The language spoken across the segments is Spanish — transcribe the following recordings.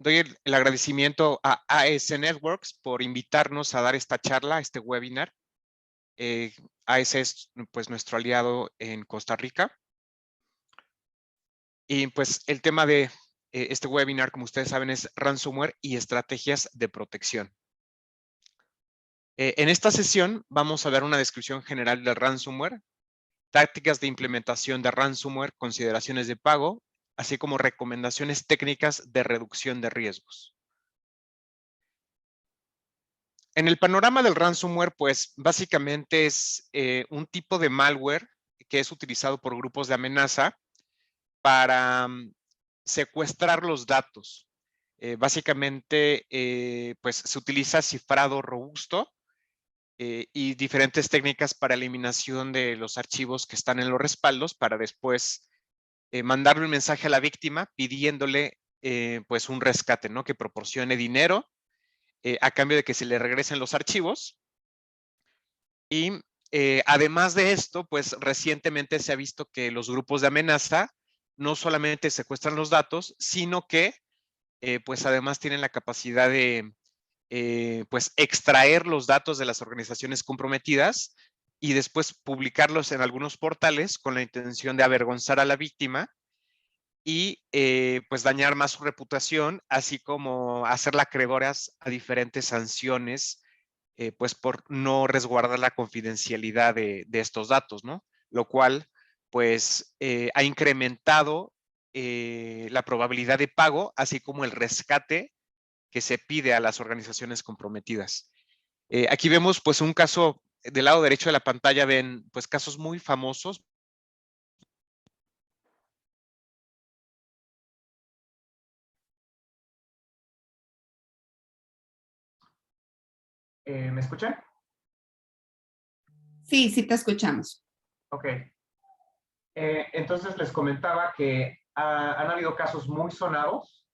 doy el agradecimiento a AS Networks por invitarnos a dar esta charla, este webinar. AS es pues nuestro aliado en Costa Rica. Y pues el tema de este webinar, como ustedes saben, es ransomware y estrategias de protección. En esta sesión vamos a dar una descripción general del ransomware, tácticas de implementación de ransomware, consideraciones de pago, así como recomendaciones técnicas de reducción de riesgos. En el panorama del ransomware, pues básicamente es un tipo de malware que es utilizado por grupos de amenaza para secuestrar los datos. Básicamente, pues se utiliza cifrado robusto y diferentes técnicas para eliminación de los archivos que están en los respaldos para después mandarle un mensaje a la víctima pidiéndole pues un rescate, ¿no? Que proporcione dinero a cambio de que se le regresen los archivos. Y además de esto, pues recientemente se ha visto que los grupos de amenaza no solamente secuestran los datos, sino que pues además tienen la capacidad de pues extraer los datos de las organizaciones comprometidas y después publicarlos en algunos portales con la intención de avergonzar a la víctima y pues dañar más su reputación, así como hacerla acreedoras a diferentes sanciones, pues por no resguardar la confidencialidad de estos datos, ¿no? Lo cual pues ha incrementado la probabilidad de pago, así como el rescate que se pide a las organizaciones comprometidas. Aquí vemos pues un caso del lado derecho de la pantalla, ven pues casos muy famosos. ¿Me escuchan? Sí, sí te escuchamos. Ok. Entonces les comentaba que han habido casos muy sonados,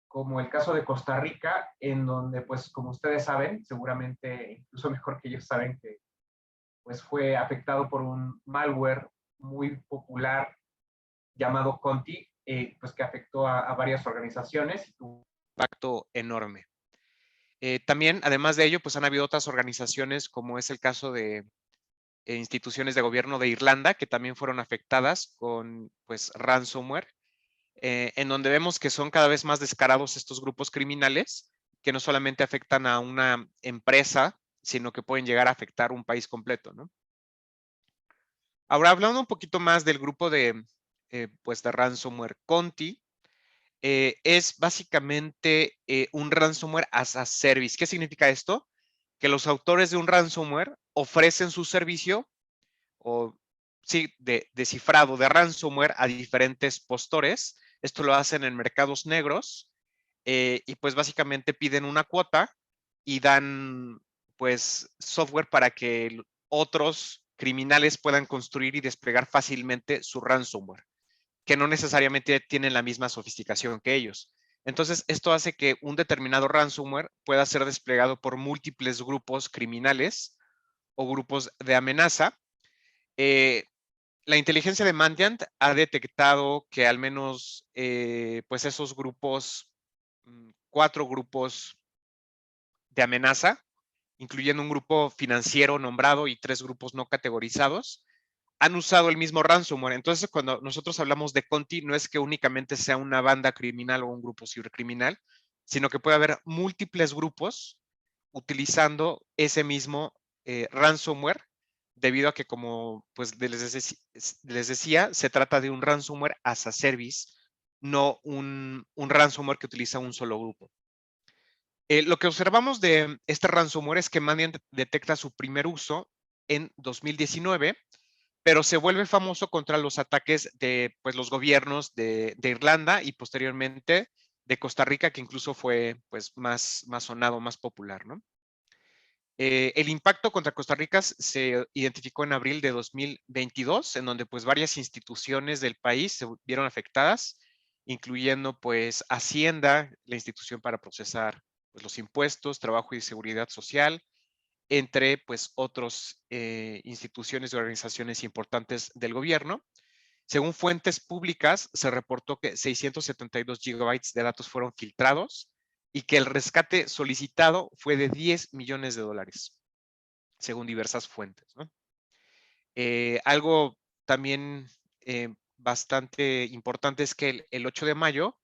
como el caso de Costa Rica, en donde, pues, como ustedes saben, seguramente incluso mejor que ellos saben que, pues, fue afectado por un malware muy popular llamado Conti, pues, que afectó a varias organizaciones y tuvo un impacto enorme. También, además de ello, pues han habido otras organizaciones, como es el caso de instituciones de gobierno de Irlanda, que también fueron afectadas con, pues, ransomware, en donde vemos que son cada vez más descarados estos grupos criminales, que no solamente afectan a una empresa, sino que pueden llegar a afectar un país completo, ¿no? Ahora, hablando un poquito más del grupo de, pues, de ransomware Conti, es básicamente un ransomware as a service. ¿Qué significa esto? Que los autores de un ransomware ofrecen su servicio o sí, de cifrado de ransomware a diferentes postores. Esto lo hacen en mercados negros y pues básicamente piden una cuota y dan pues software para que otros criminales puedan construir y desplegar fácilmente su ransomware, que no necesariamente tienen la misma sofisticación que ellos. Entonces, esto hace que un determinado ransomware pueda ser desplegado por múltiples grupos criminales o grupos de amenaza. La inteligencia de Mandiant ha detectado que al menos pues esos grupos, 4 grupos de amenaza, incluyendo un grupo financiero nombrado y 3 grupos no categorizados, han usado el mismo ransomware. Entonces, cuando nosotros hablamos de Conti, no es que únicamente sea una banda criminal o un grupo cibercriminal, sino que puede haber múltiples grupos utilizando ese mismo ransomware, debido a que, como pues les decía, se trata de un ransomware as a service, no un ransomware que utiliza un solo grupo. Lo que observamos de este ransomware es que Mandiant detecta su primer uso en 2019, pero se vuelve famoso contra los ataques de pues, los gobiernos de Irlanda y posteriormente de Costa Rica, que incluso fue pues, más sonado, más popular, ¿no? El impacto contra Costa Rica se identificó en abril de 2022, en donde pues varias instituciones del país se vieron afectadas, incluyendo pues Hacienda, la institución para procesar pues, los impuestos, trabajo y seguridad social, entre pues otras instituciones y organizaciones importantes del gobierno. Según fuentes públicas, se reportó que 672 gigabytes de datos fueron filtrados y que el rescate solicitado fue de $10 millones, según diversas fuentes, ¿no? Algo también bastante importante es que el 8 de mayo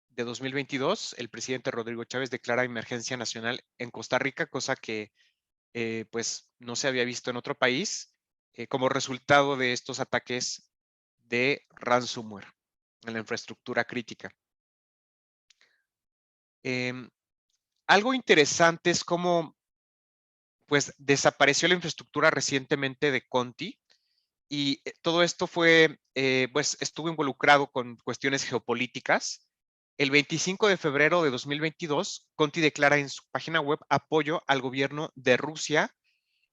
de 2022, el presidente Rodrigo Chávez declara emergencia nacional en Costa Rica, cosa que pues no se había visto en otro país, como resultado de estos ataques de ransomware en la infraestructura crítica. Algo interesante es cómo pues desapareció la infraestructura recientemente de Conti, y todo esto fue, pues estuvo involucrado con cuestiones geopolíticas. El 25 de febrero de 2022, Conti declara en su página web apoyo al gobierno de Rusia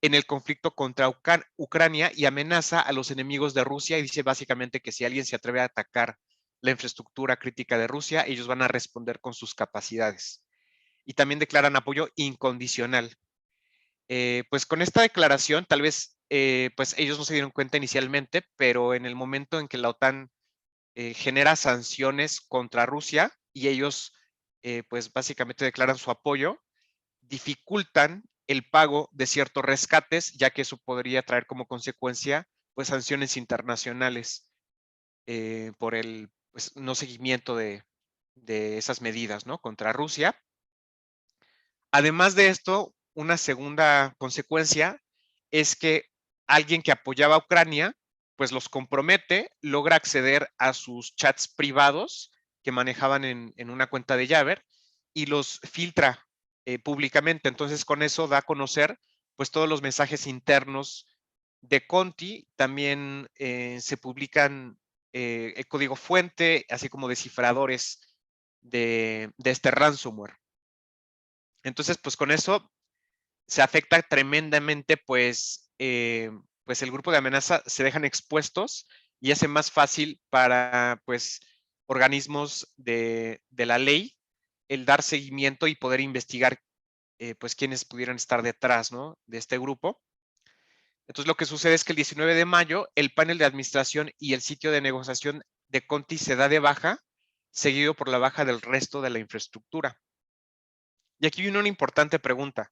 en el conflicto contra Ucrania y amenaza a los enemigos de Rusia y dice básicamente que si alguien se atreve a atacar la infraestructura crítica de Rusia, ellos van a responder con sus capacidades. Y también declaran apoyo incondicional. Pues con esta declaración, tal vez pues ellos no se dieron cuenta inicialmente, pero en el momento en que la OTAN genera sanciones contra Rusia y ellos pues básicamente declaran su apoyo, dificultan el pago de ciertos rescates, ya que eso podría traer como consecuencia pues sanciones internacionales por el pues, no seguimiento de esas medidas, ¿no? Contra Rusia. Además de esto, una segunda consecuencia es que alguien que apoyaba a Ucrania, pues los compromete, logra acceder a sus chats privados que manejaban en una cuenta de Jabber y los filtra públicamente. Entonces, con eso da a conocer pues todos los mensajes internos de Conti. También se publican el código fuente, así como descifradores de este ransomware. Entonces, pues con eso se afecta tremendamente, pues el grupo de amenaza se dejan expuestos y hace más fácil para, pues, organismos de la ley el dar seguimiento y poder investigar, pues, quiénes pudieran estar detrás, ¿no? De este grupo. Entonces, lo que sucede es que el 19 de mayo, el panel de administración y el sitio de negociación de Conti se da de baja, seguido por la baja del resto de la infraestructura. Y aquí viene una importante pregunta.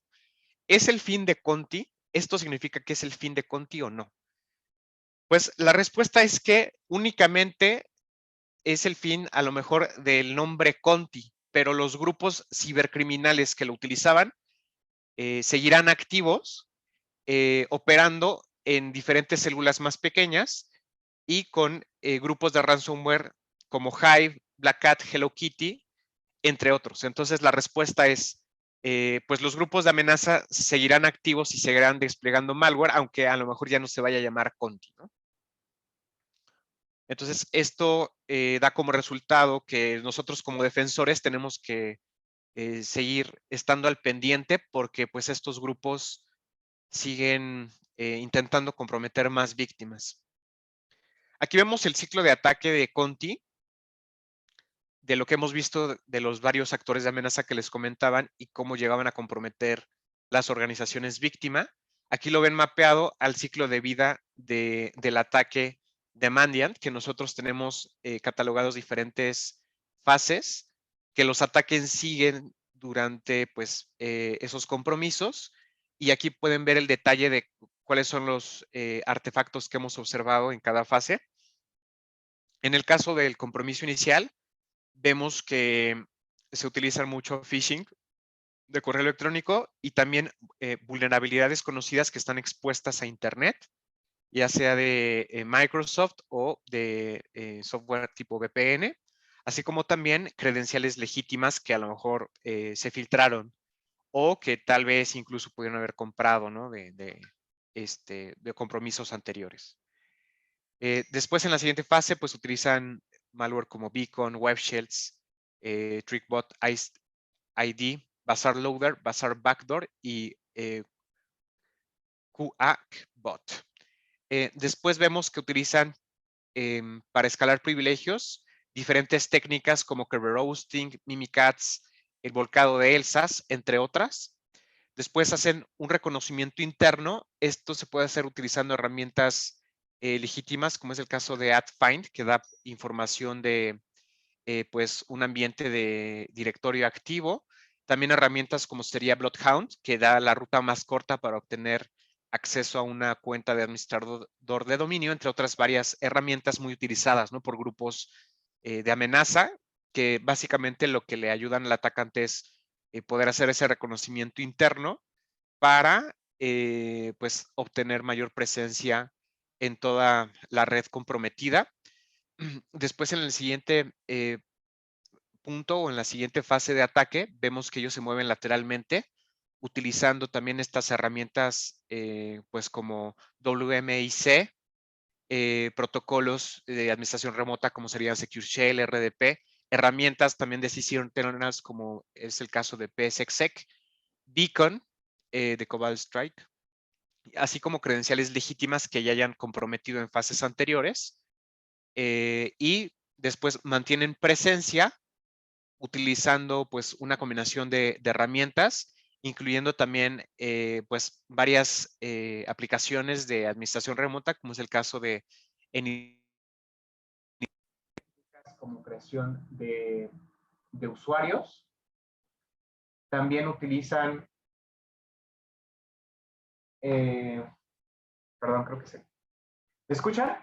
¿Es el fin de Conti? ¿Esto significa que es el fin de Conti o no? Pues la respuesta es que únicamente es el fin a lo mejor del nombre Conti, pero los grupos cibercriminales que lo utilizaban seguirán activos, operando en diferentes células más pequeñas y con grupos de ransomware como Hive, Black Cat, Hello Kitty, entre otros. Entonces la respuesta es, pues los grupos de amenaza seguirán activos y seguirán desplegando malware, aunque a lo mejor ya no se vaya a llamar Conti, ¿no? Entonces esto da como resultado que nosotros como defensores tenemos que seguir estando al pendiente porque pues estos grupos siguen intentando comprometer más víctimas. Aquí vemos el ciclo de ataque de Conti, de lo que hemos visto de los varios actores de amenaza que les comentaban y cómo llegaban a comprometer las organizaciones víctima. Aquí lo ven mapeado al ciclo de vida del ataque de Mandiant, que nosotros tenemos catalogados diferentes fases, que los ataques siguen durante pues, esos compromisos. Y aquí pueden ver el detalle de cuáles son los artefactos que hemos observado en cada fase. En el caso del compromiso inicial, vemos que se utiliza mucho phishing de correo electrónico y también vulnerabilidades conocidas que están expuestas a Internet, ya sea de Microsoft o de software tipo VPN, así como también credenciales legítimas que a lo mejor se filtraron o que tal vez incluso pudieron haber comprado, ¿no? de compromisos anteriores. Después, en la siguiente fase, pues utilizan malware como Beacon, Web Shells, TrickBot ID, Bazaar Loader, Bazaar Backdoor y QACBot. Después vemos que utilizan para escalar privilegios diferentes técnicas como Kerberos Roasting, Mimikatz, el volcado de ELSAS, entre otras. Después hacen un reconocimiento interno. Esto se puede hacer utilizando herramientas legítimas, como es el caso de AdFind, que da información de pues un ambiente de directorio activo. También herramientas como sería Bloodhound, que da la ruta más corta para obtener acceso a una cuenta de administrador de dominio, entre otras varias herramientas muy utilizadas, ¿no?, por grupos de amenaza, que básicamente lo que le ayudan al atacante es poder hacer ese reconocimiento interno para pues obtener mayor presencia en toda la red comprometida. Después, en el siguiente punto o en la siguiente fase de ataque, vemos que ellos se mueven lateralmente, utilizando también estas herramientas, pues como WMIC, protocolos de administración remota como serían Secure Shell, RDP, herramientas también de decision internals como es el caso de PSExec, Beacon de Cobalt Strike, así como credenciales legítimas que ya hayan comprometido en fases anteriores, y después mantienen presencia utilizando pues una combinación de herramientas, incluyendo también pues varias aplicaciones de administración remota, como es el caso de como creación de usuarios. También utilizan, perdón, creo que sí. ¿Me escuchan?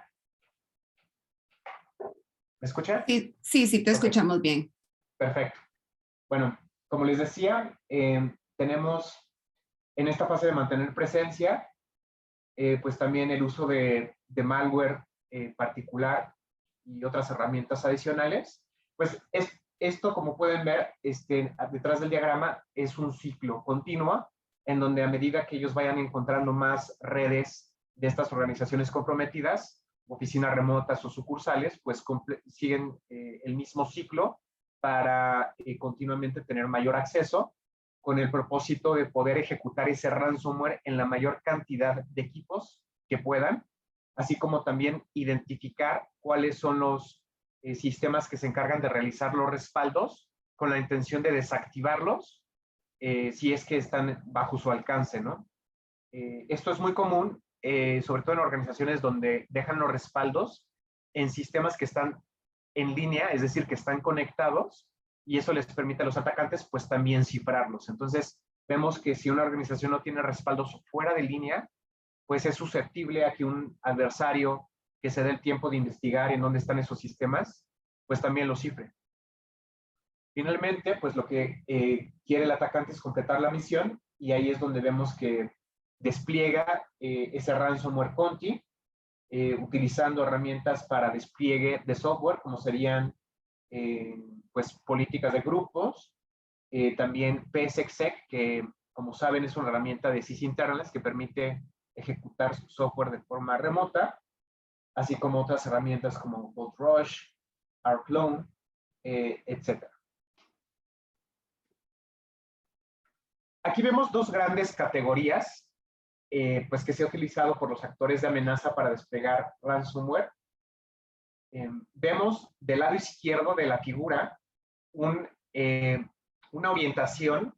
¿Me escuchan? Sí, sí, sí, te Ok, escuchamos bien. perfecto. Bueno, como les decía, tenemos en esta fase de mantener presencia, pues también el uso de malware particular y otras herramientas adicionales. Pues esto, como pueden ver, detrás del diagrama es un ciclo continuo en donde a medida que ellos vayan encontrando más redes de estas organizaciones comprometidas, oficinas remotas o sucursales, pues siguen el mismo ciclo para continuamente tener mayor acceso con el propósito de poder ejecutar ese ransomware en la mayor cantidad de equipos que puedan, así como también identificar cuáles son los sistemas que se encargan de realizar los respaldos con la intención de desactivarlos si es que están bajo su alcance, ¿no? Esto es muy común, sobre todo en organizaciones donde dejan los respaldos en sistemas que están en línea, es decir, que están conectados, y eso les permite a los atacantes pues también cifrarlos. Entonces, vemos que si una organización no tiene respaldos fuera de línea, pues es susceptible a que un adversario que se dé el tiempo de investigar en dónde están esos sistemas, pues también los cifre. Finalmente, pues lo que quiere el atacante es completar la misión, y ahí es donde vemos que despliega ese ransomware Conti, utilizando herramientas para despliegue de software, como serían pues políticas de grupos, también PSExec, que como saben es una herramienta de SIS internas que permite ejecutar su software de forma remota, así como otras herramientas como BootRush, rclone, etc. Aquí vemos dos grandes categorías pues que se ha utilizado por los actores de amenaza para desplegar ransomware. Vemos del lado izquierdo de la figura una orientación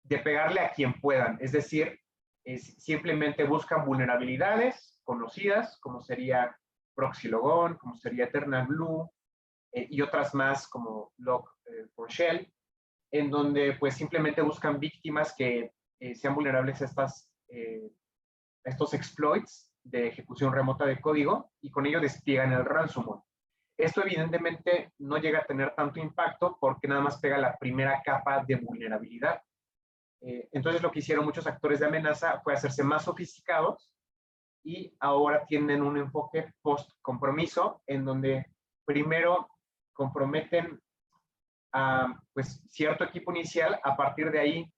de pegarle a quien puedan, es decir, simplemente buscan vulnerabilidades conocidas, como sería Proxylogon, como sería Eternal Blue, y otras más como Log4Shell, en donde pues simplemente buscan víctimas que sean vulnerables a estos exploits de ejecución remota de código, y con ello despliegan el ransomware. Esto evidentemente no llega a tener tanto impacto porque nada más pega la primera capa de vulnerabilidad. Entonces lo que hicieron muchos actores de amenaza fue hacerse más sofisticados, y ahora tienen un enfoque post-compromiso en donde primero comprometen a pues, cierto equipo inicial. A partir de ahí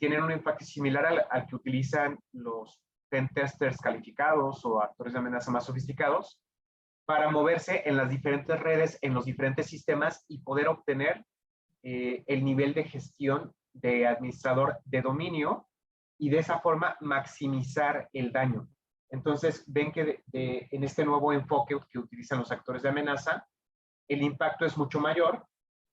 tienen un enfoque similar al que utilizan los pen testers calificados o actores de amenaza más sofisticados, para moverse en las diferentes redes, en los diferentes sistemas, y poder obtener el nivel de gestión de administrador de dominio, y de esa forma maximizar el daño. Entonces ven que en este nuevo enfoque que utilizan los actores de amenaza, el impacto es mucho mayor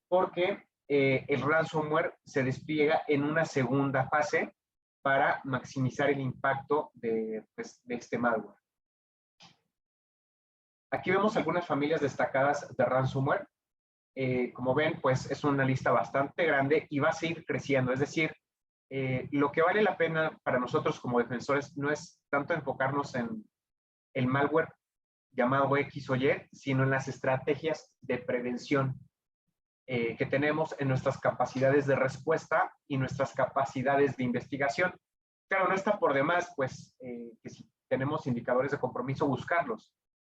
porque el ransomware se despliega en una segunda fase para maximizar el impacto de este malware. Aquí vemos algunas familias destacadas de ransomware. Como ven, pues es una lista bastante grande y va a seguir creciendo. Es decir, lo que vale la pena para nosotros como defensores no es tanto enfocarnos en el malware llamado X o Y, sino en las estrategias de prevención que tenemos en nuestras capacidades de respuesta y nuestras capacidades de investigación. Claro, no está por demás, pues, que si tenemos indicadores de compromiso, buscarlos,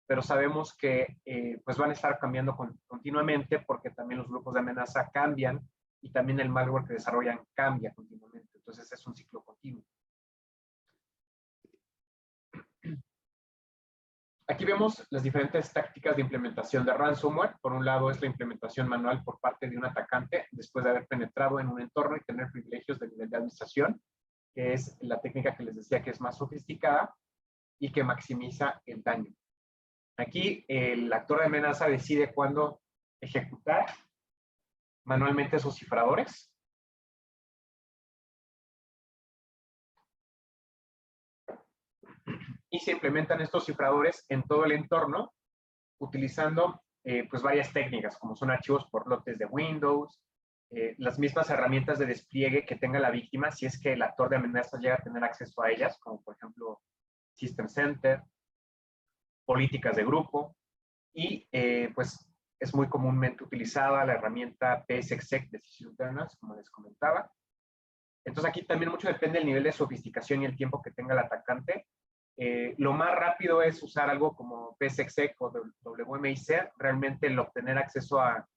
pero sabemos que pues van a estar cambiando continuamente porque también los grupos de amenaza cambian y también el malware que desarrollan cambia continuamente. Entonces es un ciclo continuo. Aquí vemos las diferentes tácticas de implementación de ransomware. Por un lado es la implementación manual por parte de un atacante después de haber penetrado en un entorno y tener privilegios de nivel de administración, que es la técnica que les decía que es más sofisticada y que maximiza el daño. Aquí el actor de amenaza decide cuándo ejecutar manualmente esos cifradores. Y se implementan estos cifradores en todo el entorno utilizando pues varias técnicas, como son archivos por lotes de Windows, las mismas herramientas de despliegue que tenga la víctima si es que el actor de amenaza llega a tener acceso a ellas, como por ejemplo System Center, políticas de grupo, y pues es muy comúnmente utilizada la herramienta PSExec de Decision Internals, como les comentaba. Entonces aquí también mucho depende del nivel de sofisticación y el tiempo que tenga el atacante. Lo más rápido es usar algo como PSExec o WMIC. Realmente el obtener acceso a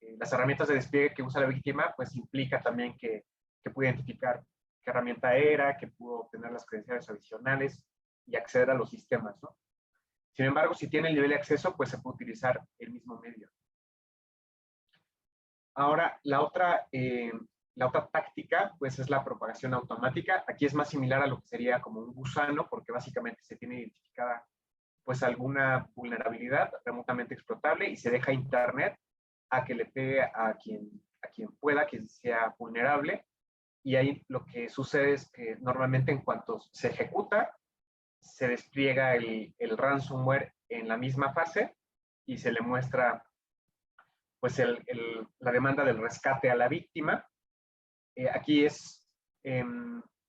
las herramientas de despliegue que usa la víctima, pues implica también que puede identificar qué herramienta era, que pudo obtener las credenciales adicionales y acceder a los sistemas, ¿no? Sin embargo, si tiene el nivel de acceso, pues se puede utilizar el mismo medio. Ahora, la otra táctica, pues es la propagación automática. Aquí es más similar a lo que sería como un gusano, porque básicamente se tiene identificada pues alguna vulnerabilidad remotamente explotable y se deja Internet a que le pegue a quien pueda, que sea vulnerable. Y ahí lo que sucede es que normalmente en cuanto se ejecuta, se despliega el ransomware en la misma fase y se le muestra pues la demanda del rescate a la víctima. Aquí es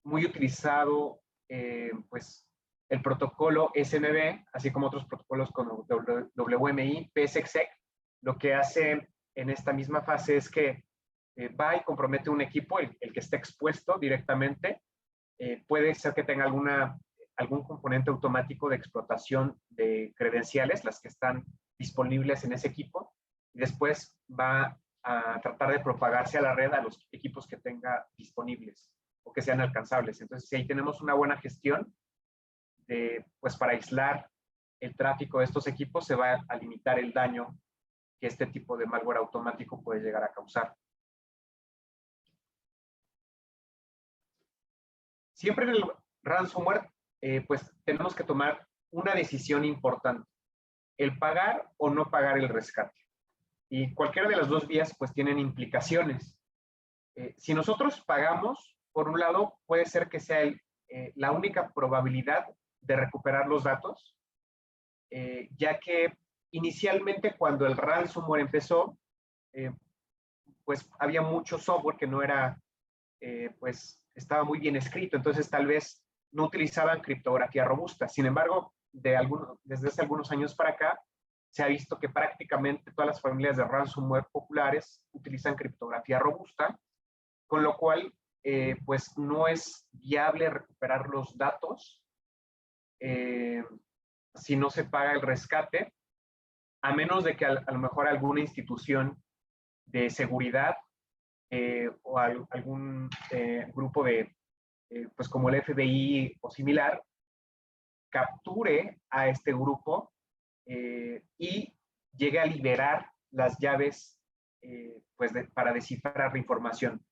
muy utilizado pues el protocolo SMB, así como otros protocolos como WMI, PSExec. Lo que hace en esta misma fase es que va y compromete un equipo, el que esté expuesto directamente. Puede ser que tenga algún componente automático de explotación de credenciales, las que están disponibles en ese equipo, y después va a tratar de propagarse a la red a los equipos que tenga disponibles o que sean alcanzables. Entonces, si ahí tenemos una buena gestión pues para aislar el tráfico de estos equipos, se va a limitar el daño que este tipo de malware automático puede llegar a causar. Siempre en el ransomware, pues tenemos que tomar una decisión importante, el pagar o no pagar el rescate. Y cualquiera de las dos vías, pues tienen implicaciones. Si nosotros pagamos, por un lado, puede ser que sea la única probabilidad de recuperar los datos, ya que inicialmente cuando el ransomware empezó, pues había mucho software que no era, pues estaba muy bien escrito, entonces tal vez no utilizaban criptografía robusta. Sin embargo, desde hace algunos años para acá, se ha visto que prácticamente todas las familias de ransomware populares utilizan criptografía robusta, con lo cual, pues no es viable recuperar los datos si no se paga el rescate, a menos de que a lo mejor alguna institución de seguridad o algún grupo de, pues como el FBI o similar, capture a este grupo y llegue a liberar las llaves pues para descifrar la información.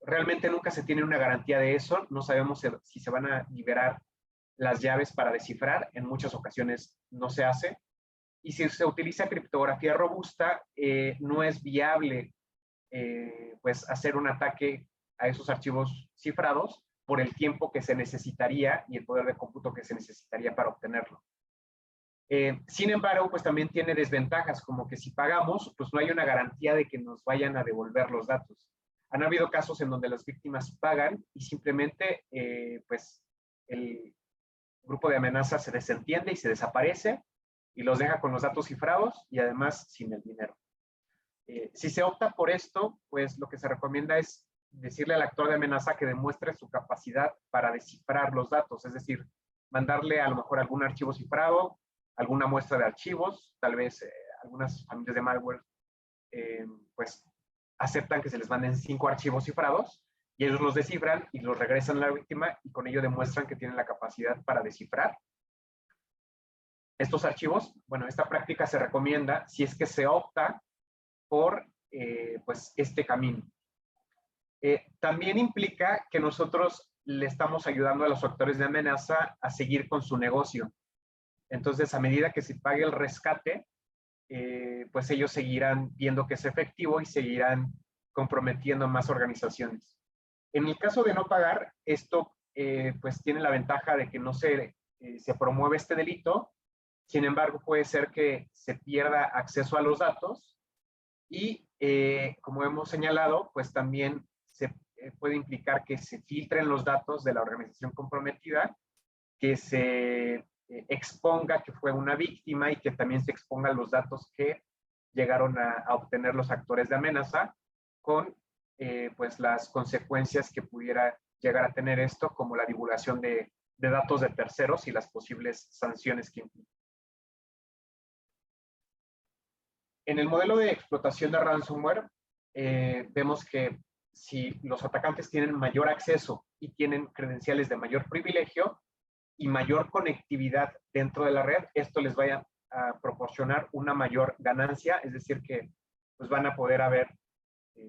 Realmente nunca se tiene una garantía de eso, no sabemos si se van a liberar las llaves para descifrar, en muchas ocasiones no se hace, y si se utiliza criptografía robusta, no es viable pues hacer un ataque a esos archivos cifrados por el tiempo que se necesitaría y el poder de cómputo que se necesitaría para obtenerlo. Sin embargo, pues también tiene desventajas, como que si pagamos, pues no hay una garantía de que nos vayan a devolver los datos. Han habido casos en donde las víctimas pagan y simplemente, pues, el grupo de amenaza se desentiende y se desaparece y los deja con los datos cifrados y además sin el dinero. Si se opta por esto, pues lo que se recomienda es decirle al actor de amenaza que demuestre su capacidad para descifrar los datos, es decir, mandarle a lo mejor algún archivo cifrado, alguna muestra de archivos, tal vez algunas familias de malware pues aceptan que se les manden 5 archivos cifrados y ellos los descifran y los regresan a la víctima y con ello demuestran que tienen la capacidad para descifrar estos archivos. Bueno, esta práctica se recomienda si es que se opta por pues este camino. También implica que nosotros le estamos ayudando a los actores de amenaza a seguir con su negocio. Entonces, a medida que se pague el rescate, pues ellos seguirán viendo que es efectivo y seguirán comprometiendo a más organizaciones. En el caso de no pagar, esto pues tiene la ventaja de que no se promueve este delito, sin embargo puede ser que se pierda acceso a los datos y como hemos señalado, pues también se puede implicar que se filtren los datos de la organización comprometida, que se exponga que fue una víctima y que también se expongan los datos que llegaron a obtener los actores de amenaza con pues las consecuencias que pudiera llegar a tener esto, como la divulgación de datos de terceros y las posibles sanciones que implica. En el modelo de explotación de ransomware, vemos que si los atacantes tienen mayor acceso y tienen credenciales de mayor privilegio y mayor conectividad dentro de la red, esto les vaya a proporcionar una mayor ganancia, es decir que pues van a poder haber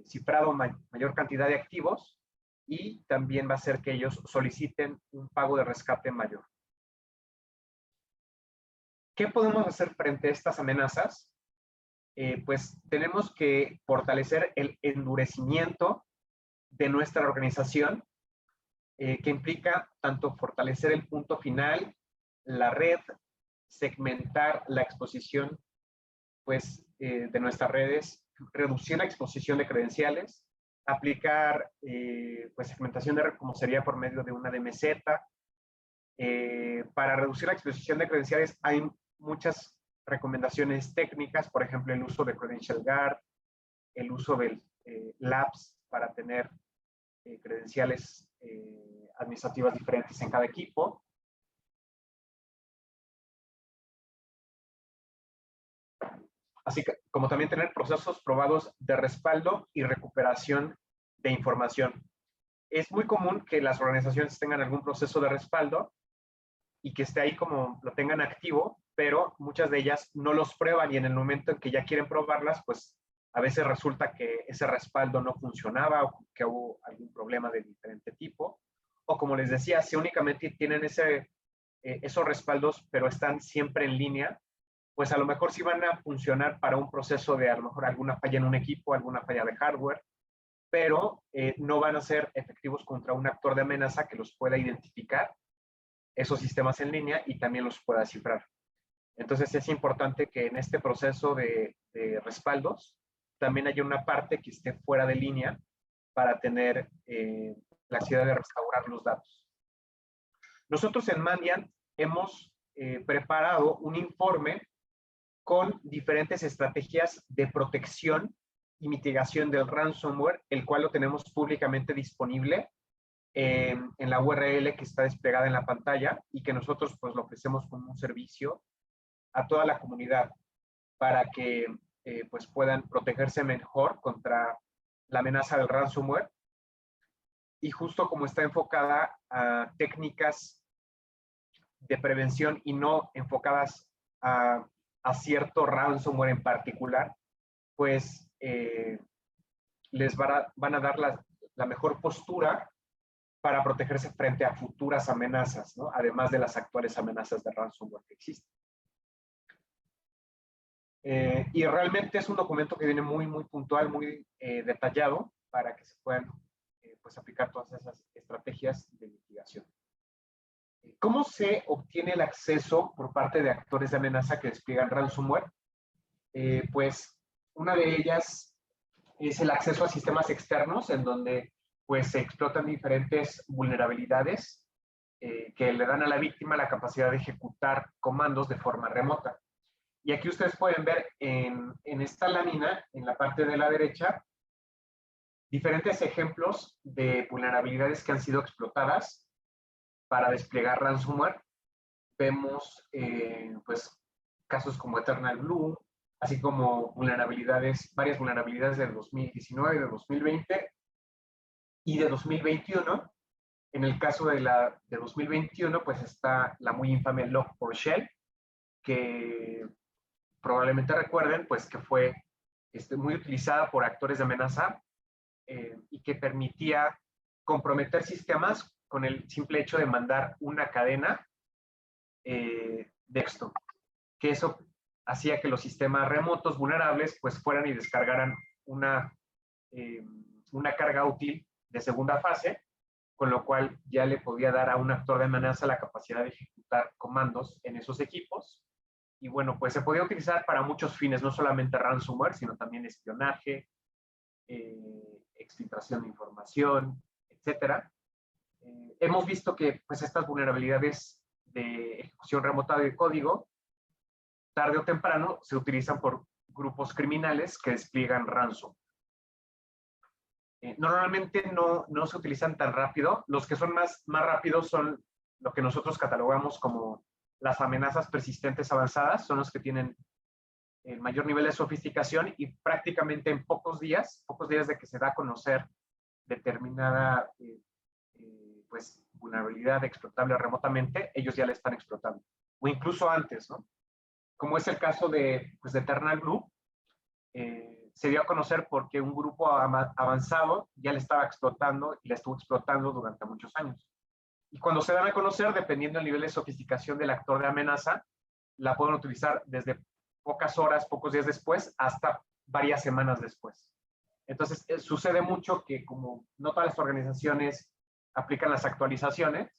cifrado mayor cantidad de activos y también va a hacer que ellos soliciten un pago de rescate mayor. ¿Qué podemos hacer frente a estas amenazas? Pues tenemos que fortalecer el endurecimiento de nuestra organización, que implica tanto fortalecer el punto final, la red, segmentar la exposición pues, de nuestras redes, reducir la exposición de credenciales, aplicar pues, segmentación de red como sería por medio de una DMZ. Para reducir la exposición de credenciales hay muchas recomendaciones técnicas, por ejemplo, el uso de Credential Guard, el uso del Labs para tener credenciales administrativas diferentes en cada equipo. Así que, como también tener procesos probados de respaldo y recuperación de información. Es muy común que las organizaciones tengan algún proceso de respaldo y que esté ahí como lo tengan activo, pero muchas de ellas no los prueban y en el momento en que ya quieren probarlas, pues a veces resulta que ese respaldo no funcionaba o que hubo algún problema de diferente tipo. O como les decía, si únicamente tienen esos respaldos, pero están siempre en línea, pues a lo mejor sí van a funcionar para un proceso de a lo mejor alguna falla en un equipo, alguna falla de hardware, pero no van a ser efectivos contra un actor de amenaza que los pueda identificar esos sistemas en línea y también los pueda cifrar. Entonces es importante que en este proceso de respaldos también haya una parte que esté fuera de línea para tener la capacidad de restaurar los datos. Nosotros en Mandiant hemos preparado un informe con diferentes estrategias de protección y mitigación del ransomware, el cual lo tenemos públicamente disponible en la URL que está desplegada en la pantalla y que nosotros pues lo ofrecemos como un servicio a toda la comunidad para que pues puedan protegerse mejor contra la amenaza del ransomware. Y justo como está enfocada a técnicas de prevención y no enfocadas a cierto ransomware en particular, pues les van a dar la mejor postura para protegerse frente a futuras amenazas, ¿no? Además de las actuales amenazas de ransomware que existen. Y realmente es un documento que viene muy, muy puntual, muy detallado para que se puedan pues, aplicar todas esas estrategias de mitigación. ¿Cómo se obtiene el acceso por parte de actores de amenaza que despliegan ransomware? Pues una de ellas es el acceso a sistemas externos en donde pues se explotan diferentes vulnerabilidades que le dan a la víctima la capacidad de ejecutar comandos de forma remota. Y aquí ustedes pueden ver en esta lámina, en la parte de la derecha, diferentes ejemplos de vulnerabilidades que han sido explotadas para desplegar ransomware. Vemos pues casos como Eternal Blue, así como varias vulnerabilidades de 2019, de 2020 y de 2021. En el caso de 2021, pues está la muy infame Log4Shell, que probablemente recuerden, pues que fue muy utilizada por actores de amenaza y que permitía comprometer sistemas con el simple hecho de mandar una cadena de texto, que eso hacía que los sistemas remotos vulnerables pues fueran y descargaran una carga útil de segunda fase, con lo cual ya le podía dar a un actor de amenaza la capacidad de ejecutar comandos en esos equipos. Y bueno, pues se podía utilizar para muchos fines, no solamente ransomware, sino también espionaje, exfiltración de información, etcétera. Hemos visto que pues estas vulnerabilidades de ejecución remota de código, tarde o temprano, se utilizan por grupos criminales que despliegan ransom. Normalmente no se utilizan tan rápido. Los que son más rápidos son lo que nosotros catalogamos como las amenazas persistentes avanzadas, son los que tienen el mayor nivel de sofisticación y prácticamente en pocos días de que se da a conocer determinada pues, vulnerabilidad explotable remotamente, ellos ya la están explotando. O incluso antes, ¿no? Como es el caso de Eternal Blue, se dio a conocer porque un grupo avanzado ya le estaba explotando y la estuvo explotando durante muchos años. Y cuando se dan a conocer, dependiendo del nivel de sofisticación del actor de amenaza, la pueden utilizar desde pocas horas, pocos días después, hasta varias semanas después. Entonces, sucede mucho que como no todas las organizaciones aplican las actualizaciones,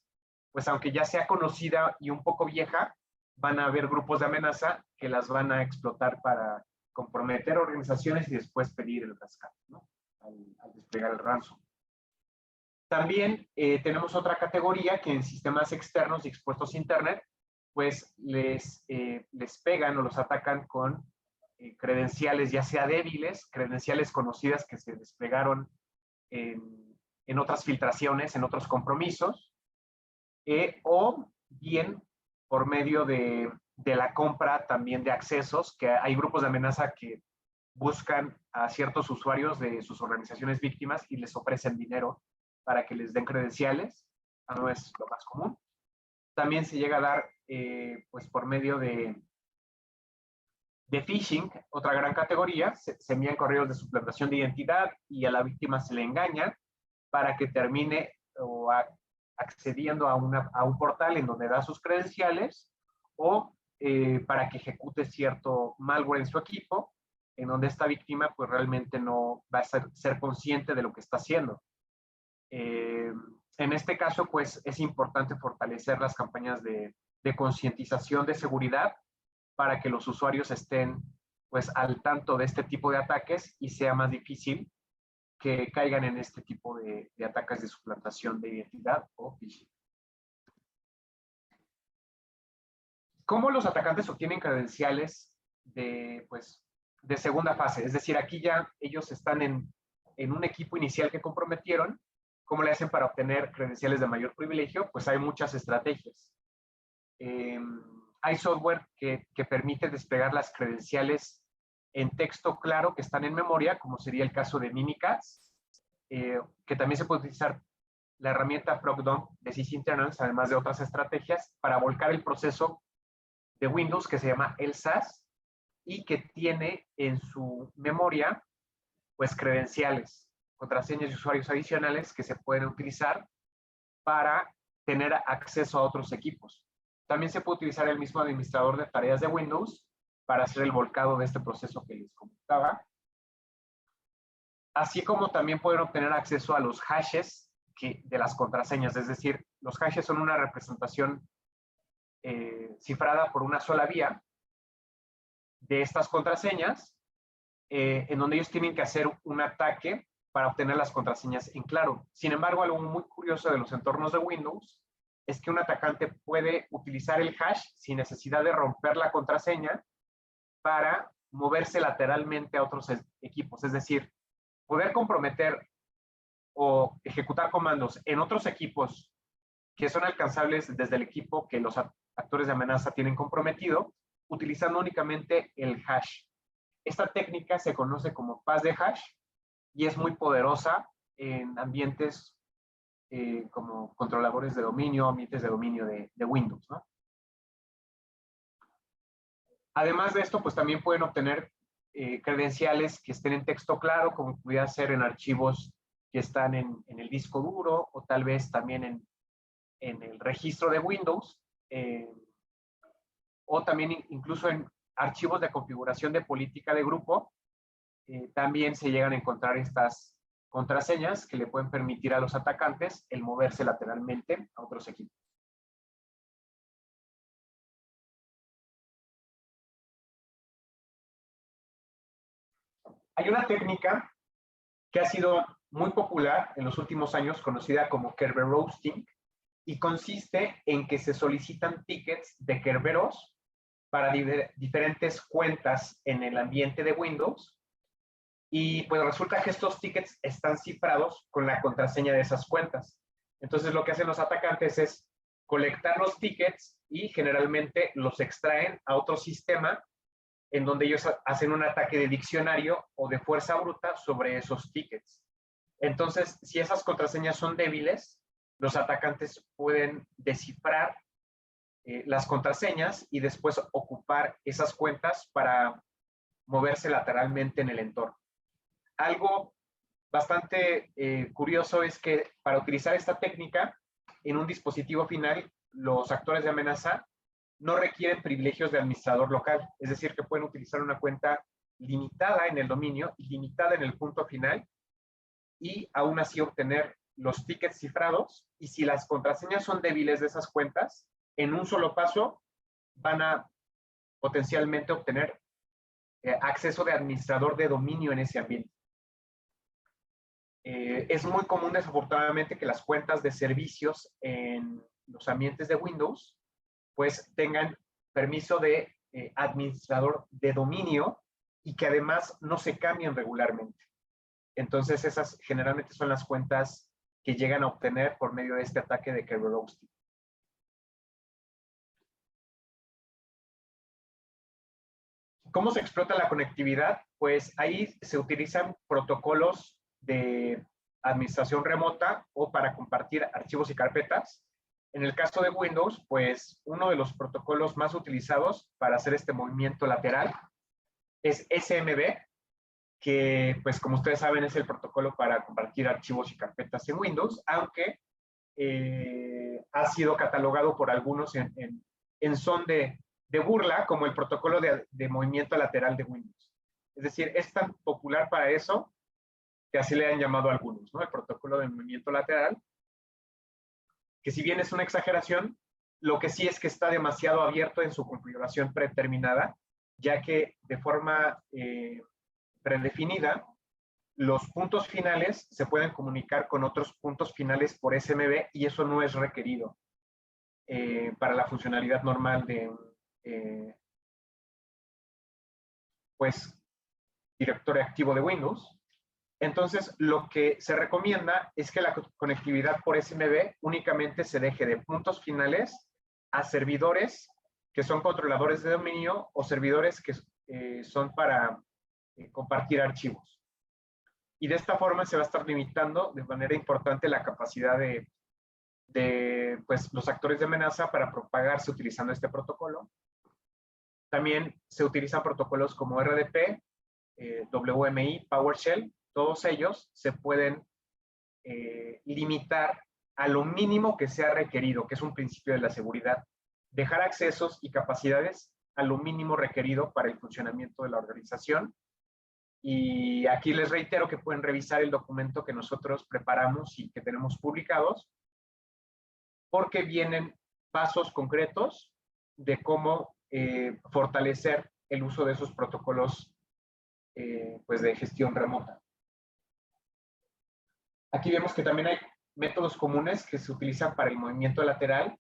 pues aunque ya sea conocida y un poco vieja, van a haber grupos de amenaza que las van a explotar para comprometer organizaciones y después pedir el rescate, ¿no? Al desplegar el ransom. También tenemos otra categoría que en sistemas externos y expuestos a Internet, pues les pegan o los atacan con credenciales ya sea débiles, credenciales conocidas que se desplegaron en otras filtraciones, en otros compromisos, o bien por medio de la compra también de accesos, que hay grupos de amenaza que buscan a ciertos usuarios de sus organizaciones víctimas y les ofrecen dinero para que les den credenciales, no es lo más común. También se llega a dar pues por medio de phishing, otra gran categoría, se envían correos de suplantación de identidad y a la víctima se le engaña para que termine accediendo a un portal en donde da sus credenciales o para que ejecute cierto malware en su equipo, en donde esta víctima pues realmente no va a ser consciente de lo que está haciendo. En este caso pues es importante fortalecer las campañas de concientización de seguridad para que los usuarios estén pues al tanto de este tipo de ataques y sea más difícil que caigan en este tipo de ataques de suplantación de identidad o phishing. ¿Cómo los atacantes obtienen credenciales de segunda fase? Es decir, aquí ya ellos están en un equipo inicial que comprometieron. ¿Cómo le hacen para obtener credenciales de mayor privilegio? Pues hay muchas estrategias. Hay software que permite desplegar las credenciales en texto claro que están en memoria, como sería el caso de Mimikatz, que también se puede utilizar la herramienta ProcDump de sysinternals, además de otras estrategias, para volcar el proceso de Windows que se llama LSASS y que tiene en su memoria pues credenciales, contraseñas y usuarios adicionales que se pueden utilizar para tener acceso a otros equipos. También se puede utilizar el mismo administrador de tareas de Windows para hacer el volcado de este proceso que les comentaba. Así como también pueden obtener acceso a los hashes de las contraseñas. Es decir, los hashes son una representación cifrada por una sola vía de estas contraseñas, en donde ellos tienen que hacer un ataque para obtener las contraseñas en claro. Sin embargo, algo muy curioso de los entornos de Windows es que un atacante puede utilizar el hash sin necesidad de romper la contraseña para moverse lateralmente a otros equipos. Es decir, poder comprometer o ejecutar comandos en otros equipos que son alcanzables desde el equipo que los actores de amenaza tienen comprometido, utilizando únicamente el hash. Esta técnica se conoce como paz de hash y es muy poderosa en ambientes como controladores de dominio, ambientes de dominio de Windows, ¿no? Además de esto, pues también pueden obtener credenciales que estén en texto claro, como pudiera ser en archivos que están en el disco duro o tal vez también en el registro de Windows, o también incluso en archivos de configuración de política de grupo, también se llegan a encontrar estas contraseñas que le pueden permitir a los atacantes el moverse lateralmente a otros equipos. Hay una técnica que ha sido muy popular en los últimos años, conocida como Kerberos roasting, y consiste en que se solicitan tickets de Kerberos para diferentes cuentas en el ambiente de Windows, y pues resulta que estos tickets están cifrados con la contraseña de esas cuentas. Entonces lo que hacen los atacantes es colectar los tickets y generalmente los extraen a otro sistema en donde ellos hacen un ataque de diccionario o de fuerza bruta sobre esos tickets. Entonces, si esas contraseñas son débiles, los atacantes pueden descifrar las contraseñas y después ocupar esas cuentas para moverse lateralmente en el entorno. Algo bastante curioso es que para utilizar esta técnica en un dispositivo final, los actores de amenaza no requieren privilegios de administrador local, es decir, que pueden utilizar una cuenta limitada en el dominio y limitada en el punto final y aún así obtener los tickets cifrados, y si las contraseñas son débiles de esas cuentas, en un solo paso van a potencialmente obtener acceso de administrador de dominio en ese ambiente. Es muy común, desafortunadamente, que las cuentas de servicios en los ambientes de Windows pues tengan permiso de administrador de dominio y que además no se cambien regularmente. Entonces esas generalmente son las cuentas que llegan a obtener por medio de este ataque de Kerberos roasting. ¿Cómo se explota la conectividad? Pues ahí se utilizan protocolos de administración remota o para compartir archivos y carpetas. En el caso de Windows, pues uno de los protocolos más utilizados para hacer este movimiento lateral es SMB, que pues como ustedes saben es el protocolo para compartir archivos y carpetas en Windows, aunque ha sido catalogado por algunos en son de burla como el protocolo de movimiento lateral de Windows. Es decir, es tan popular para eso que así le han llamado a algunos, ¿no? El protocolo de movimiento lateral, que si bien es una exageración, lo que sí es que está demasiado abierto en su configuración predeterminada, ya que de forma predefinida, los puntos finales se pueden comunicar con otros puntos finales por SMB y eso no es requerido para la funcionalidad normal de pues directorio activo de Windows. Entonces, lo que se recomienda es que la conectividad por SMB únicamente se deje de puntos finales a servidores que son controladores de dominio o servidores que son para compartir archivos. Y de esta forma se va a estar limitando de manera importante la capacidad de pues, los actores de amenaza para propagarse utilizando este protocolo. También se utilizan protocolos como RDP, WMI, PowerShell. Todos ellos se pueden limitar a lo mínimo que sea requerido, que es un principio de la seguridad. Dejar accesos y capacidades a lo mínimo requerido para el funcionamiento de la organización. Y aquí les reitero que pueden revisar el documento que nosotros preparamos y que tenemos publicados, porque vienen pasos concretos de cómo fortalecer el uso de esos protocolos pues de gestión remota. Aquí vemos que también hay métodos comunes que se utilizan para el movimiento lateral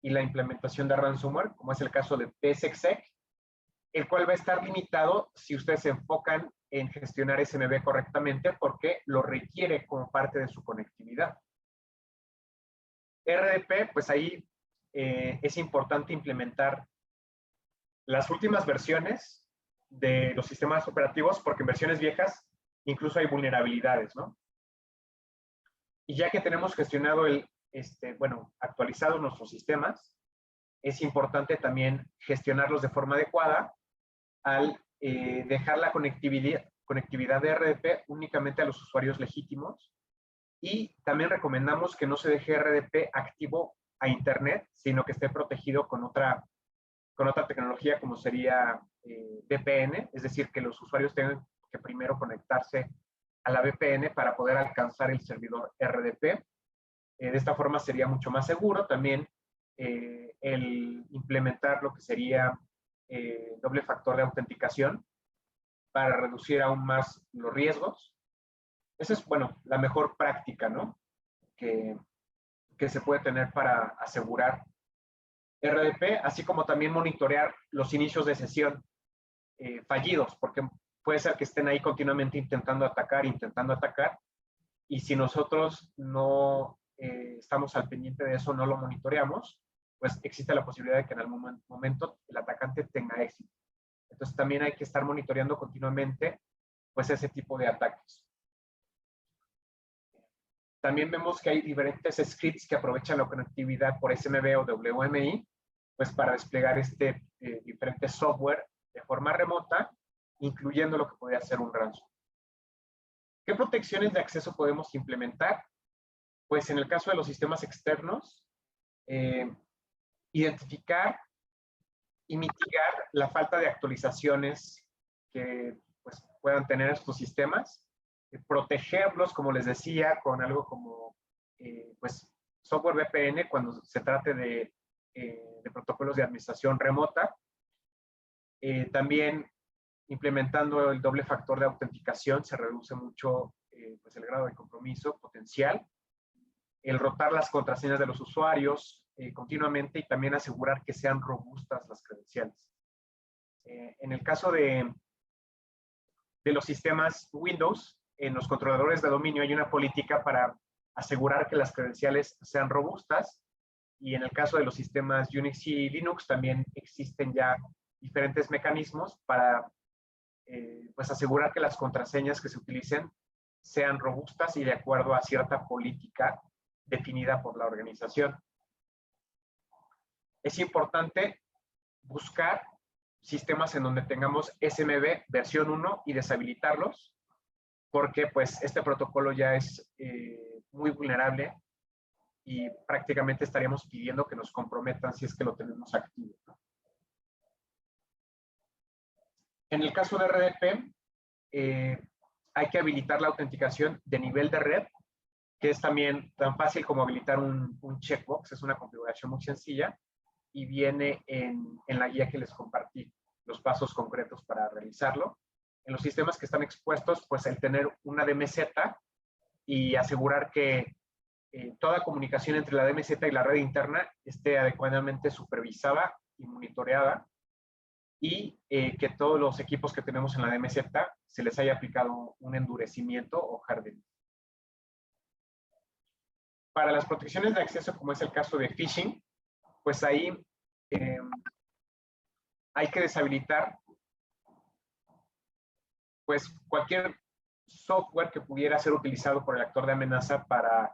y la implementación de ransomware, como es el caso de PSExec, el cual va a estar limitado si ustedes se enfocan en gestionar SMB correctamente porque lo requiere como parte de su conectividad. RDP, pues ahí es importante implementar las últimas versiones de los sistemas operativos porque en versiones viejas incluso hay vulnerabilidades, ¿no? Y ya que tenemos gestionado actualizado nuestros sistemas, es importante también gestionarlos de forma adecuada al dejar la conectividad de RDP únicamente a los usuarios legítimos. Y también recomendamos que no se deje RDP activo a Internet, sino que esté protegido con otra tecnología como sería VPN, es decir, que los usuarios tengan que primero conectarse a la VPN para poder alcanzar el servidor RDP. De esta forma sería mucho más seguro. También el implementar lo que sería doble factor de autenticación para reducir aún más los riesgos. Esa es, bueno, la mejor práctica, ¿no? Que se puede tener para asegurar RDP, así como también monitorear los inicios de sesión fallidos, porque puede ser que estén ahí continuamente intentando atacar, y si nosotros no estamos al pendiente de eso, no lo monitoreamos, pues existe la posibilidad de que en algún momento el atacante tenga éxito. Entonces también hay que estar monitoreando continuamente pues ese tipo de ataques. También vemos que hay diferentes scripts que aprovechan la conectividad por SMB o WMI, pues para desplegar diferente software de forma remota, incluyendo lo que podría ser un ransom. ¿Qué protecciones de acceso podemos implementar? Pues en el caso de los sistemas externos, identificar y mitigar la falta de actualizaciones que pues, puedan tener estos sistemas, protegerlos, como les decía, con algo como pues, software VPN cuando se trate de protocolos de administración remota. También implementando el doble factor de autenticación se reduce mucho pues el grado de compromiso potencial. El rotar las contraseñas de los usuarios continuamente y también asegurar que sean robustas las credenciales. En el caso de los sistemas Windows, en los controladores de dominio hay una política para asegurar que las credenciales sean robustas, y en el caso de los sistemas Unix y Linux también existen ya diferentes mecanismos para pues asegurar que las contraseñas que se utilicen sean robustas y de acuerdo a cierta política definida por la organización. Es importante buscar sistemas en donde tengamos SMB versión 1 y deshabilitarlos, porque pues este protocolo ya es muy vulnerable y prácticamente estaríamos pidiendo que nos comprometan si es que lo tenemos activo, ¿no? En el caso de RDP, hay que habilitar la autenticación de nivel de red, que es también tan fácil como habilitar un checkbox. Es una configuración muy sencilla y viene en la guía que les compartí, los pasos concretos para realizarlo. En los sistemas que están expuestos, pues el tener una DMZ y asegurar que toda comunicación entre la DMZ y la red interna esté adecuadamente supervisada y monitoreada, y que todos los equipos que tenemos en la DMZ se les haya aplicado un endurecimiento o hardening. Para las protecciones de acceso, como es el caso de phishing, pues ahí hay que deshabilitar pues cualquier software que pudiera ser utilizado por el actor de amenaza para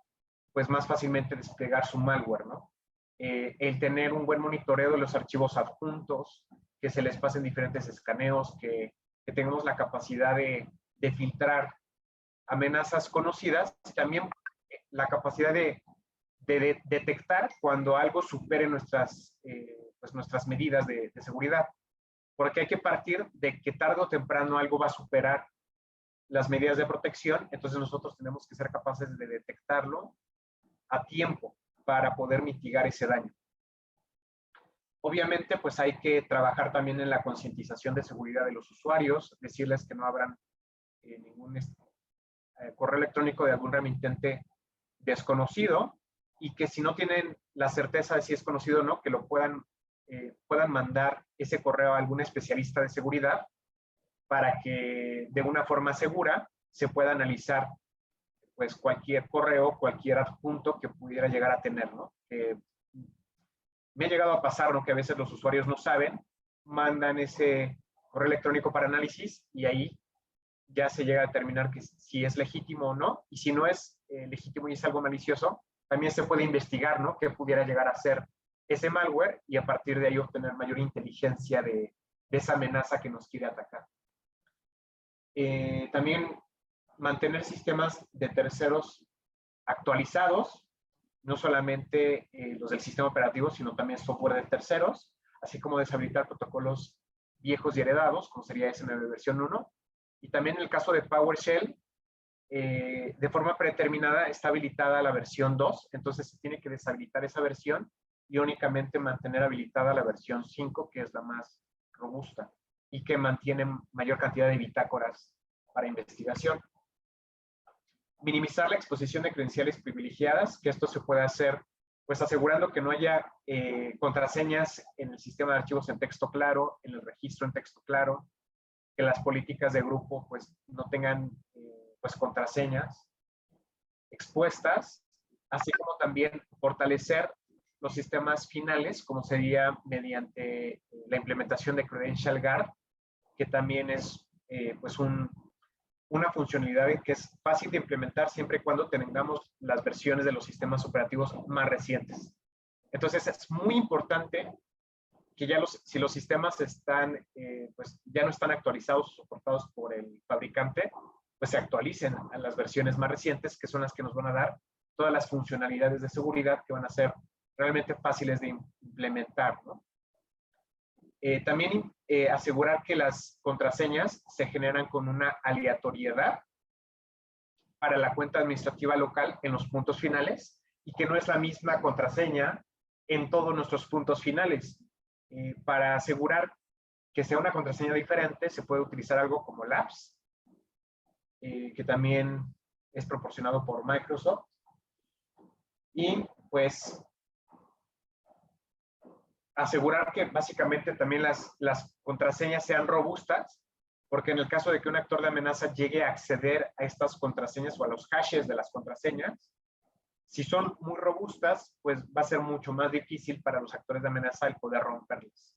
pues más fácilmente desplegar su malware, ¿no? El tener un buen monitoreo de los archivos adjuntos, que se les pasen diferentes escaneos, que tengamos la capacidad de filtrar amenazas conocidas, y también la capacidad de detectar cuando algo supere nuestras medidas de seguridad. Porque hay que partir de que tarde o temprano algo va a superar las medidas de protección, entonces nosotros tenemos que ser capaces de detectarlo a tiempo para poder mitigar ese daño. Obviamente, pues hay que trabajar también en la concientización de seguridad de los usuarios, decirles que no abran ningún correo electrónico de algún remitente desconocido y que si no tienen la certeza de si es conocido o no, que lo puedan mandar ese correo a algún especialista de seguridad para que de una forma segura se pueda analizar pues cualquier correo, cualquier adjunto que pudiera llegar a tener, ¿no? Me ha llegado a pasar, ¿no? Que a veces los usuarios no saben, mandan ese correo electrónico para análisis y ahí ya se llega a determinar que si es legítimo o no, y si no es legítimo y es algo malicioso, también se puede investigar, ¿no? Qué pudiera llegar a ser ese malware y a partir de ahí obtener mayor inteligencia de esa amenaza que nos quiere atacar. También mantener sistemas de terceros actualizados, no solamente los del sistema operativo, sino también software de terceros, así como deshabilitar protocolos viejos y heredados, como sería SMB versión 1. Y también en el caso de PowerShell, de forma predeterminada está habilitada la versión 2, entonces se tiene que deshabilitar esa versión y únicamente mantener habilitada la versión 5, que es la más robusta y que mantiene mayor cantidad de bitácoras para investigación. Minimizar la exposición de credenciales privilegiadas, que esto se puede hacer pues asegurando que no haya contraseñas en el sistema de archivos en texto claro, en el registro en texto claro, que las políticas de grupo pues no tengan pues contraseñas expuestas, así como también fortalecer los sistemas finales, como sería mediante la implementación de Credential Guard, que también es pues una funcionalidad que es fácil de implementar siempre y cuando tengamos las versiones de los sistemas operativos más recientes. Entonces es muy importante que ya si los sistemas están, pues ya no están actualizados o soportados por el fabricante, pues se actualicen a las versiones más recientes, que son las que nos van a dar todas las funcionalidades de seguridad que van a ser realmente fáciles de implementar, ¿no? También asegurar que las contraseñas se generan con una aleatoriedad para la cuenta administrativa local en los puntos finales y que no es la misma contraseña en todos nuestros puntos finales. Para asegurar que sea una contraseña diferente, se puede utilizar algo como LAPS, que también es proporcionado por Microsoft. Y pues asegurar que básicamente también las contraseñas sean robustas, porque en el caso de que un actor de amenaza llegue a acceder a estas contraseñas o a los hashes de las contraseñas, si son muy robustas, pues va a ser mucho más difícil para los actores de amenaza el poder romperlas.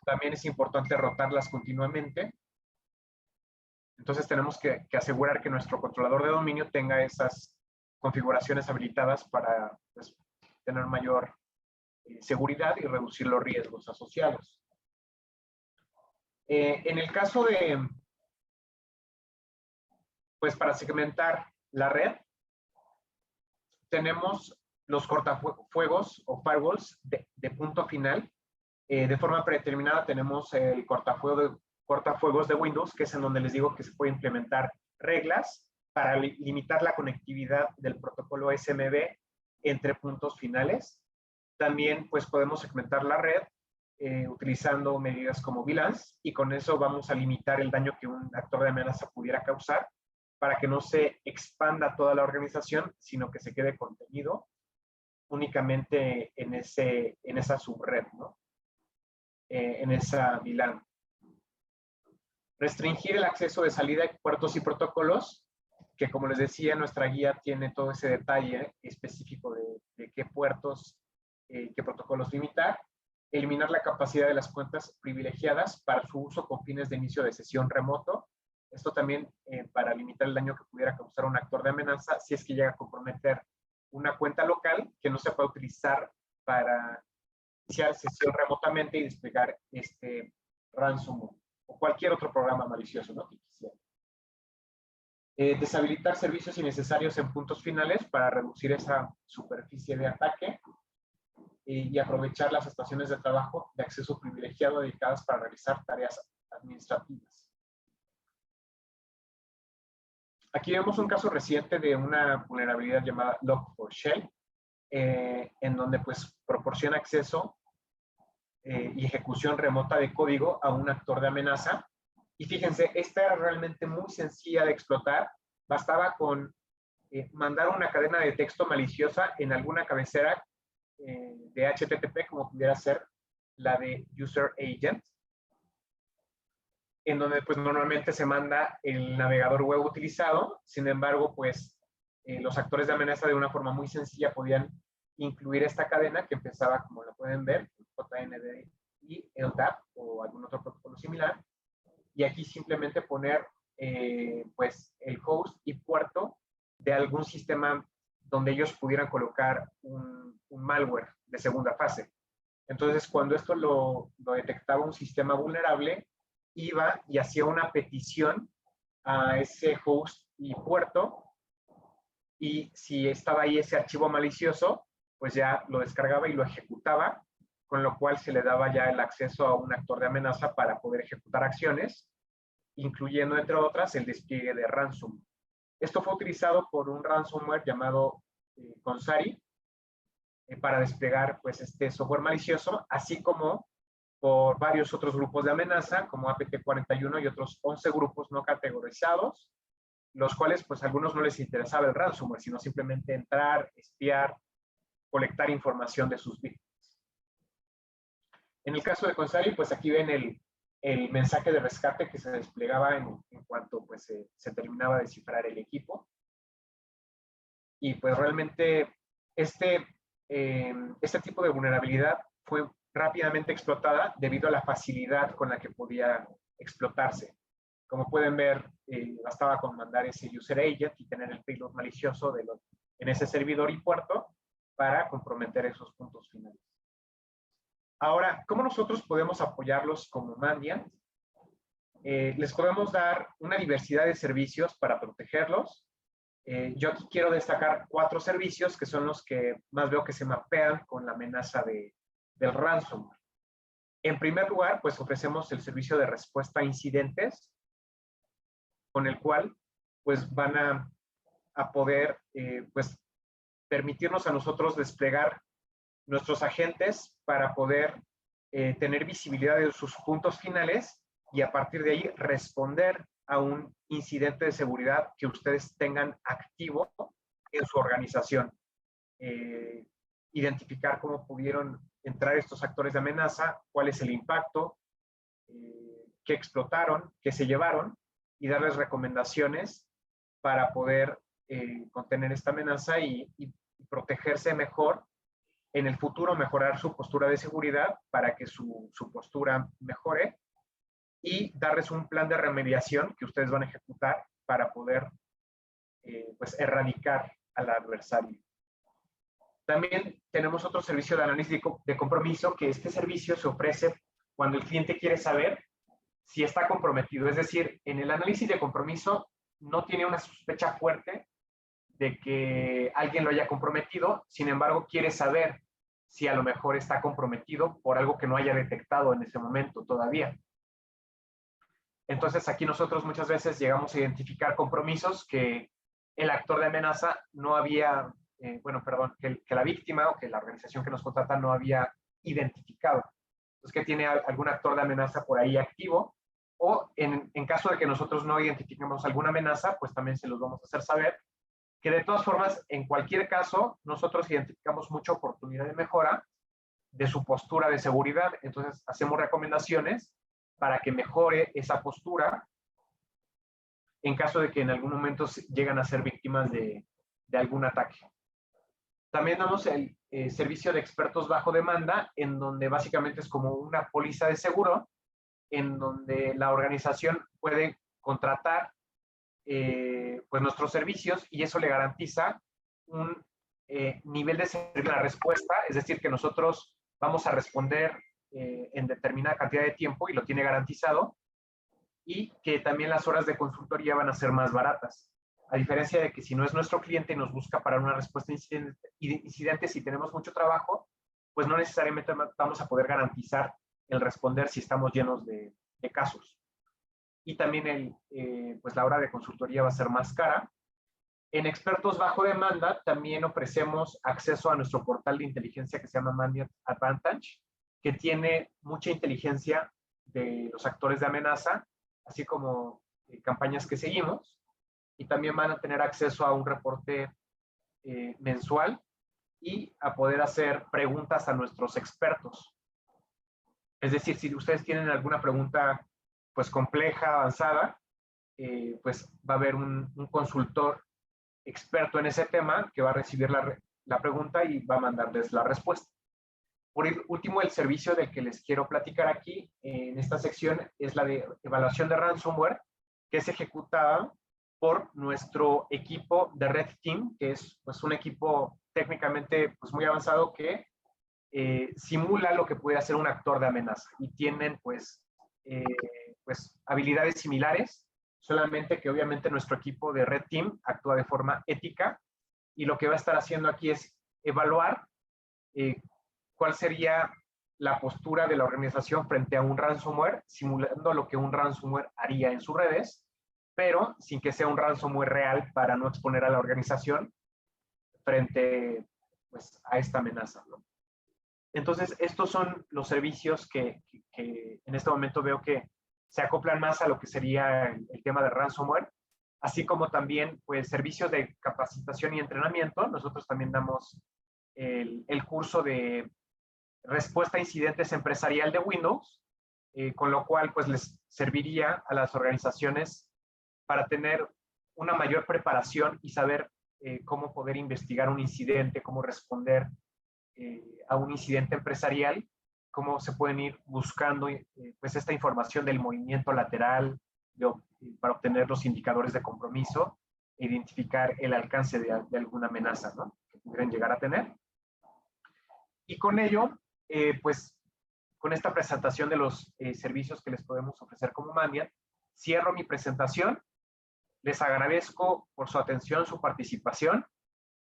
También es importante rotarlas continuamente. Entonces tenemos que asegurar que nuestro controlador de dominio tenga esas configuraciones habilitadas para pues, tener mayor seguridad y reducir los riesgos asociados. En el caso de, pues para segmentar la red, tenemos los cortafuegos o firewalls de punto final. De forma predeterminada tenemos el cortafuegos de Windows, que es en donde les digo que se puede implementar reglas para limitar la conectividad del protocolo SMB entre puntos finales. También pues podemos segmentar la red utilizando medidas como VLANs y con eso vamos a limitar el daño que un actor de amenaza pudiera causar para que no se expanda toda la organización, sino que se quede contenido únicamente en esa subred, ¿no? En esa VLAN. Restringir el acceso de salida de puertos y protocolos, que como les decía, nuestra guía tiene todo ese detalle específico de qué puertos, qué protocolos limitar. Eliminar la capacidad de las cuentas privilegiadas para su uso con fines de inicio de sesión remoto. Esto también para limitar el daño que pudiera causar un actor de amenaza si es que llega a comprometer una cuenta local que no se pueda utilizar para iniciar sesión remotamente y desplegar este ransomware o cualquier otro programa malicioso, ¿no? Que quisiera. Deshabilitar servicios innecesarios en puntos finales para reducir esa superficie de ataque y aprovechar las estaciones de trabajo de acceso privilegiado dedicadas para realizar tareas administrativas. Aquí vemos un caso reciente de una vulnerabilidad llamada Log4Shell, en donde pues proporciona acceso y ejecución remota de código a un actor de amenaza. Y fíjense, esta era realmente muy sencilla de explotar. Bastaba con mandar una cadena de texto maliciosa en alguna cabecera de HTTP, como pudiera ser la de User Agent, en donde pues normalmente se manda el navegador web utilizado. Sin embargo, pues los actores de amenaza de una forma muy sencilla podían incluir esta cadena que empezaba, como lo pueden ver, JND y LDAP o algún otro protocolo similar. Y aquí simplemente poner pues el host y puerto de algún sistema donde ellos pudieran colocar un malware de segunda fase. Entonces, cuando esto lo detectaba un sistema vulnerable, iba y hacía una petición a ese host y puerto, y si estaba ahí ese archivo malicioso, pues ya lo descargaba y lo ejecutaba, con lo cual se le daba ya el acceso a un actor de amenaza para poder ejecutar acciones, incluyendo, entre otras, el despliegue de ransom. Esto fue utilizado por un ransomware llamado Consari para desplegar pues, este software malicioso, así como por varios otros grupos de amenaza, como APT41 y otros 11 grupos no categorizados, los cuales pues a algunos no les interesaba el ransomware, sino simplemente entrar, espiar, colectar información de sus víctimas. En el caso de Consari, pues aquí ven el mensaje de rescate que se desplegaba en cuanto pues, se terminaba de descifrar el equipo. Y pues realmente este tipo de vulnerabilidad fue rápidamente explotada debido a la facilidad con la que podía explotarse. Como pueden ver, bastaba con mandar ese user agent y tener el payload malicioso en ese servidor y puerto para comprometer esos puntos finales. Ahora, ¿cómo nosotros podemos apoyarlos como Mandiant? Les podemos dar una diversidad de servicios para protegerlos. Yo aquí quiero destacar 4 servicios que son los que más veo que se mapean con la amenaza del ransomware. En primer lugar, pues ofrecemos el servicio de respuesta a incidentes, con el cual pues van a poder pues permitirnos a nosotros desplegar nuestros agentes para poder tener visibilidad de sus puntos finales y a partir de ahí responder a un incidente de seguridad que ustedes tengan activo en su organización. Identificar cómo pudieron entrar estos actores de amenaza, cuál es el impacto, qué explotaron, qué se llevaron, y darles recomendaciones para poder contener esta amenaza y protegerse mejor. En el futuro mejorar su postura de seguridad para que su postura mejore y darles un plan de remediación que ustedes van a ejecutar para poder pues erradicar al adversario. También tenemos otro servicio de análisis de compromiso, que este servicio se ofrece cuando el cliente quiere saber si está comprometido. Es decir, en el análisis de compromiso no tiene una sospecha fuerte de que alguien lo haya comprometido, sin embargo quiere saber si a lo mejor está comprometido por algo que no haya detectado en ese momento todavía. Entonces aquí nosotros muchas veces llegamos a identificar compromisos que el actor de amenaza no había, que la víctima o que la organización que nos contrata no había identificado. Entonces que tiene algún actor de amenaza por ahí activo, o en caso de que nosotros no identifiquemos alguna amenaza, pues también se los vamos a hacer saber, que de todas formas, en cualquier caso, nosotros identificamos mucha oportunidad de mejora de su postura de seguridad. Entonces, hacemos recomendaciones para que mejore esa postura en caso de que en algún momento llegan a ser víctimas de algún ataque. También damos el servicio de expertos bajo demanda, en donde básicamente es como una póliza de seguro, en donde la organización puede contratar pues nuestros servicios y eso le garantiza un nivel de servicio a la respuesta, es decir, que nosotros vamos a responder en determinada cantidad de tiempo y lo tiene garantizado, y que también las horas de consultoría van a ser más baratas. A diferencia de que si no es nuestro cliente y nos busca para una respuesta a incidentes y tenemos mucho trabajo, pues no necesariamente vamos a poder garantizar el responder si estamos llenos de casos. Y también pues la hora de consultoría va a ser más cara. En expertos bajo demanda también ofrecemos acceso a nuestro portal de inteligencia que se llama Mandiant Advantage, que tiene mucha inteligencia de los actores de amenaza, así como campañas que seguimos, y también van a tener acceso a un reporte mensual y a poder hacer preguntas a nuestros expertos. Es decir, si ustedes tienen alguna pregunta pues compleja, avanzada, pues va a haber un consultor experto en ese tema que va a recibir la pregunta y va a mandarles la respuesta. Por último, el servicio del que les quiero platicar aquí en esta sección es la de evaluación de ransomware, que es ejecutada por nuestro equipo de Red Team, que es pues, un equipo técnicamente pues, muy avanzado que simula lo que puede hacer un actor de amenaza y tienen pues habilidades similares, solamente que obviamente nuestro equipo de Red Team actúa de forma ética y lo que va a estar haciendo aquí es evaluar cuál sería la postura de la organización frente a un ransomware, simulando lo que un ransomware haría en sus redes, pero sin que sea un ransomware real para no exponer a la organización frente pues, a esta amenaza, ¿no? Entonces, estos son los servicios que en este momento veo que se acoplan más a lo que sería el tema de ransomware, así como también pues, servicios de capacitación y entrenamiento. Nosotros también damos el curso de respuesta a incidentes empresarial de Windows, con lo cual pues, les serviría a las organizaciones para tener una mayor preparación y saber cómo poder investigar un incidente, cómo responder a un incidente empresarial, cómo se pueden ir buscando pues esta información del movimiento lateral para obtener los indicadores de compromiso e identificar el alcance de alguna amenaza, ¿no? Que pudieran llegar a tener. Y con ello, pues con esta presentación de los servicios que les podemos ofrecer como Mandiant, cierro mi presentación. Les agradezco por su atención, su participación